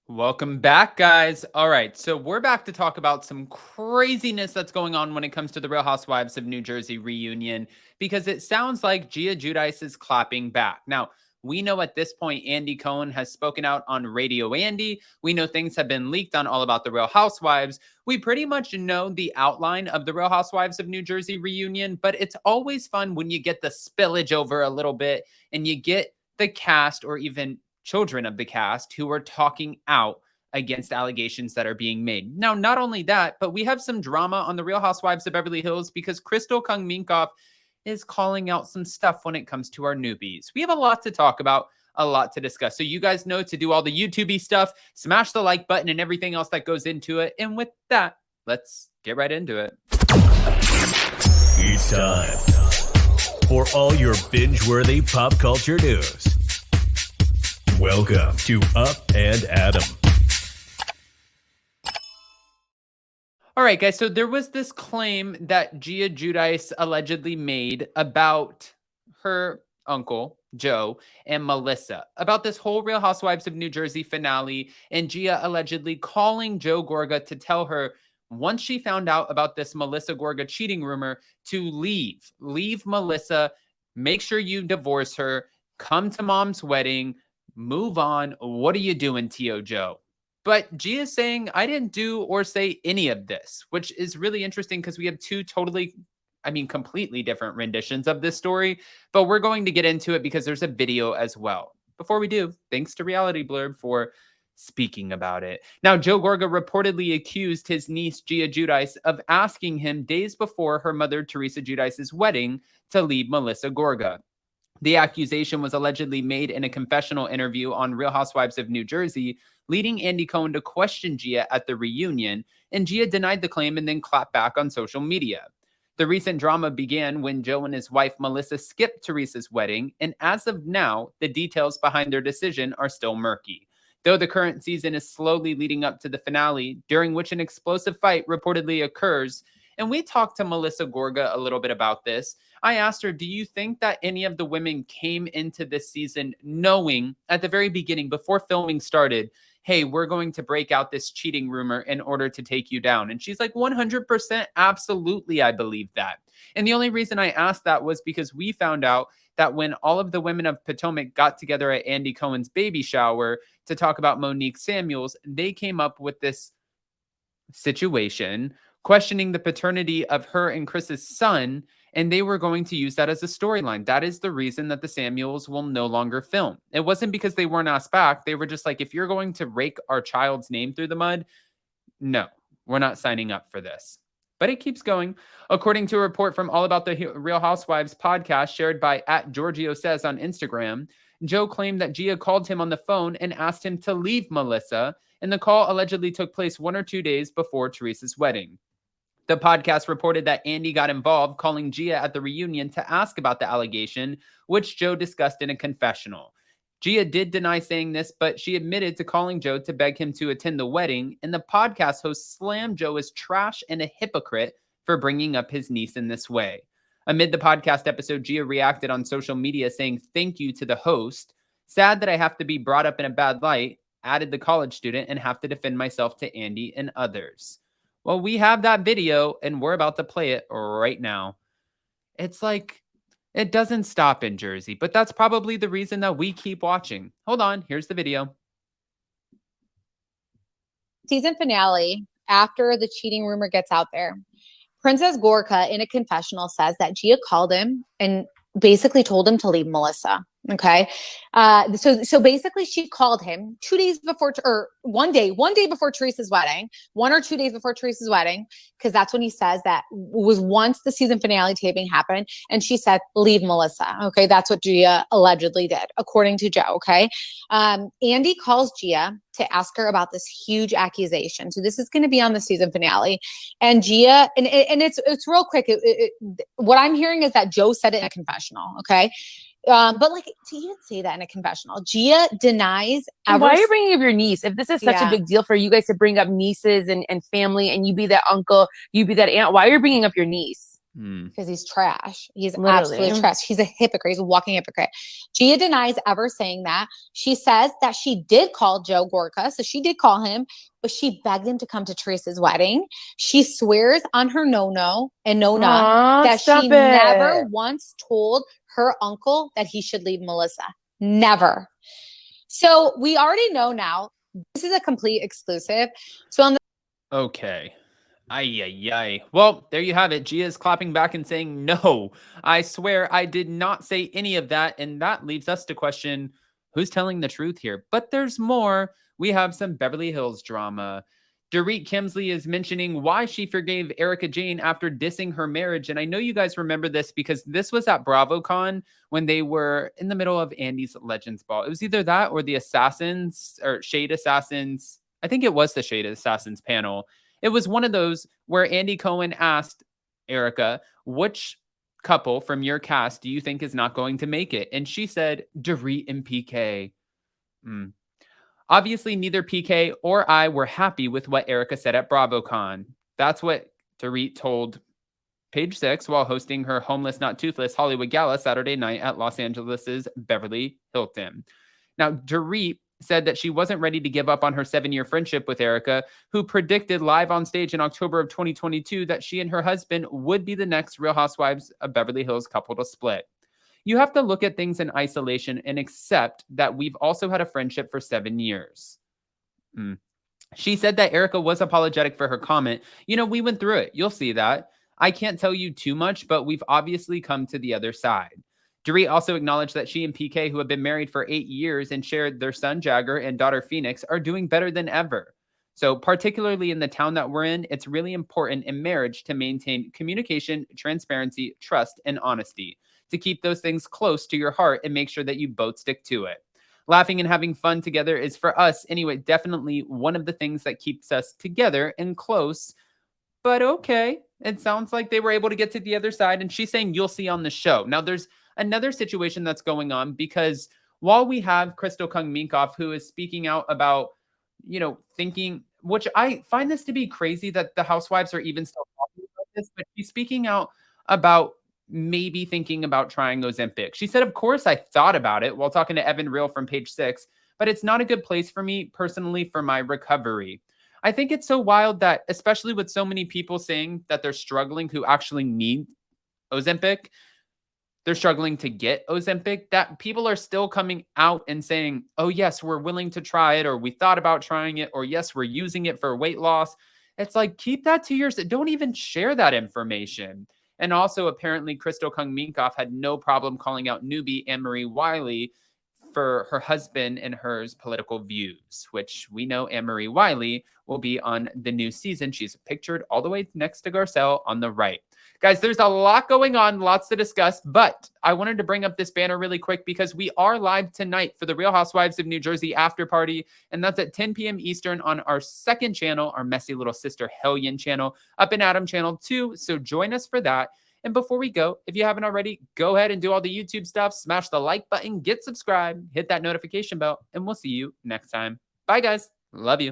Welcome back, guys. All right, so we're back to talk about some craziness that's going on when it comes to the Real Housewives of New Jersey reunion, because it sounds like Gia Giudice is clapping back. Now, we know at this point Andy Cohen has spoken out on Radio Andy. We know things have been leaked on All About the Real Housewives. We pretty much know the outline of the Real Housewives of New Jersey reunion, but it's always fun when you get the spillage over a little bit and you get the cast or even children of the cast who are talking out against allegations that are being made. Now, not only that, but we have some drama on the Real Housewives of Beverly Hills because Crystal Kung Minkoff is calling out some stuff when it comes to our newbies. We have a lot to talk about, a lot to discuss. So you guys know to do all the YouTube-y stuff, smash the like button and everything else that goes into it. And with that, let's get right into it. It's time for all your binge-worthy pop culture news. Welcome to Up and Adam. All right, guys. So there was this claim that Gia Giudice allegedly made about her uncle, Joe, and Melissa, about this whole Real Housewives of New Jersey finale, and Gia allegedly calling Joe Gorga to tell her, once she found out about this Melissa Gorga cheating rumor, to leave Melissa, make sure you divorce her, come to mom's wedding, move on. What are you doing, T.O. Joe? But Gia is saying, I didn't do or say any of this, which is really interesting because we have two completely different renditions of this story. But we're going to get into it because there's a video as well. Before we do, thanks to Reality Blurb for speaking about it. Now, Joe Gorga reportedly accused his niece, Gia Giudice, of asking him days before her mother, Teresa Giudice's wedding, to leave Melissa Gorga. The accusation was allegedly made in a confessional interview on Real Housewives of New Jersey, leading Andy Cohen to question Gia at the reunion, and Gia denied the claim and then clapped back on social media. The recent drama began when Joe and his wife Melissa skipped Teresa's wedding, and as of now, the details behind their decision are still murky. Though the current season is slowly leading up to the finale, during which an explosive fight reportedly occurs, and we talked to Melissa Gorga a little bit about this. I asked her, do you think that any of the women came into this season knowing at the very beginning, before filming started, hey, we're going to break out this cheating rumor in order to take you down? And she's like, 100%, absolutely, I believe that. And the only reason I asked that was because we found out that when all of the women of Potomac got together at Andy Cohen's baby shower to talk about Monique Samuels, they came up with this situation questioning the paternity of her and Chris's son, and they were going to use that as a storyline. That is the reason that the Samuels will no longer film. It wasn't because they weren't asked back. They were just like, if you're going to rake our child's name through the mud, no, we're not signing up for this. But it keeps going. According to a report from All About the Real Housewives podcast shared by @GiorgioSays on Instagram, Joe claimed that Gia called him on the phone and asked him to leave Melissa, and the call allegedly took place 1 or 2 days before Teresa's wedding. The podcast reported that Andy got involved, calling Gia at the reunion to ask about the allegation, which Joe discussed in a confessional. Gia did deny saying this, but she admitted to calling Joe to beg him to attend the wedding, and the podcast host slammed Joe as trash and a hypocrite for bringing up his niece in this way. Amid the podcast episode, Gia reacted on social media saying thank you to the host. Sad that I have to be brought up in a bad light, added the college student, and have to defend myself to Andy and others. Well, we have that video, and we're about to play it right now. It's like, it doesn't stop in Jersey, but that's probably the reason that we keep watching. Hold on, here's the video. Season finale, after the cheating rumor gets out there, Princess Gorga in a confessional says that Gia called him and basically told him to leave Melissa. Okay. So basically she called him 2 days before, or one day before Teresa's wedding, 1 or 2 days before Teresa's wedding. Cause that's when he says that was once the season finale taping happened. And she said, leave Melissa. Okay. That's what Gia allegedly did, according to Joe. Okay. Andy calls Gia to ask her about this huge accusation. So this is going to be on the season finale, and Gia, and it's real quick. What I'm hearing is that Joe said it in a confessional. Okay. But like, he didn't say that in a confessional. Gia denies. Why are you bringing up your niece? If this is such a big deal for you guys to bring up nieces and family, and you be that uncle, you be that aunt, why are you bringing up your niece? because he's trash. He's Literally. absolute trash. He's a hypocrite. He's a walking hypocrite. Gia denies ever saying that. She says that she did call Joe Gorga. So she did call him, but she begged him to come to Teresa's wedding. She swears on her Nona that she never once told her uncle that he should leave Melissa. Never. So we already know now. This is a complete exclusive. So on the Okay. Ay. Well, there you have it. Gia is clapping back and saying, no, I swear I did not say any of that. And that leaves us to question who's telling the truth here. But there's more. We have some Beverly Hills drama. Dorit Kemsley is mentioning why she forgave Erika Jayne after dissing her marriage. And I know you guys remember this because this was at BravoCon when they were in the middle of Andy's Legends Ball. It was either that or the Assassins or Shade Assassins. I think it was the Shade Assassins panel. It was one of those where Andy Cohen asked Erika, which couple from your cast do you think is not going to make it? And she said, Dorit and PK. Obviously, neither PK or I were happy with what Erika said at BravoCon. That's what Dorit told Page 6 while hosting her Homeless Not Toothless Hollywood Gala Saturday night at Los Angeles' Beverly Hilton. Now, Dorit said that she wasn't ready to give up on her 7-year friendship with Erika, who predicted live on stage in October of 2022 that she and her husband would be the next Real Housewives of Beverly Hills couple to split. You have to look at things in isolation and accept that we've also had a friendship for 7 years. She said that Erika was apologetic for her comment. We went through it. You'll see that. I can't tell you too much, but we've obviously come to the other side. Dorit also acknowledged that she and PK, who have been married for 8 years and shared their son Jagger and daughter Phoenix, are doing better than ever. So particularly in the town that we're in, it's really important in marriage to maintain communication, transparency, trust, and honesty, to keep those things close to your heart and make sure that you both stick to it. Laughing and having fun together is, for us anyway, definitely one of the things that keeps us together and close. But okay, it sounds like they were able to get to the other side. And she's saying you'll see on the show. Now, there's another situation that's going on because while we have Crystal Kung Minkoff, who is speaking out about, thinking, which I find this to be crazy that the Housewives are even still talking about this, but she's speaking out about maybe thinking about trying Ozempic. She said, of course, I thought about it while talking to Evan Real from Page 6, but it's not a good place for me personally for my recovery. I think it's so wild that, especially with so many people saying that they're struggling who actually need Ozempic, they're struggling to get Ozempic, that people are still coming out and saying, oh, yes, we're willing to try it, or we thought about trying it, or yes, we're using it for weight loss. It's like, keep that to yourself. Don't even share that information. And also, apparently, Crystal Kung Minkoff had no problem calling out newbie Anne-Marie Wiley for her husband and hers political views, which we know Anne-Marie Wiley will be on the new season. She's pictured all the way next to Garcelle on the right. Guys, there's a lot going on, lots to discuss, but I wanted to bring up this banner really quick because we are live tonight for the Real Housewives of New Jersey after party, and that's at 10 p.m. Eastern on our second channel, our messy little sister Hellion channel, Up and Adam channel 2, so join us for that. And before we go, if you haven't already, go ahead and do all the YouTube stuff, smash the like button, get subscribed, hit that notification bell, and we'll see you next time. Bye, guys. Love you.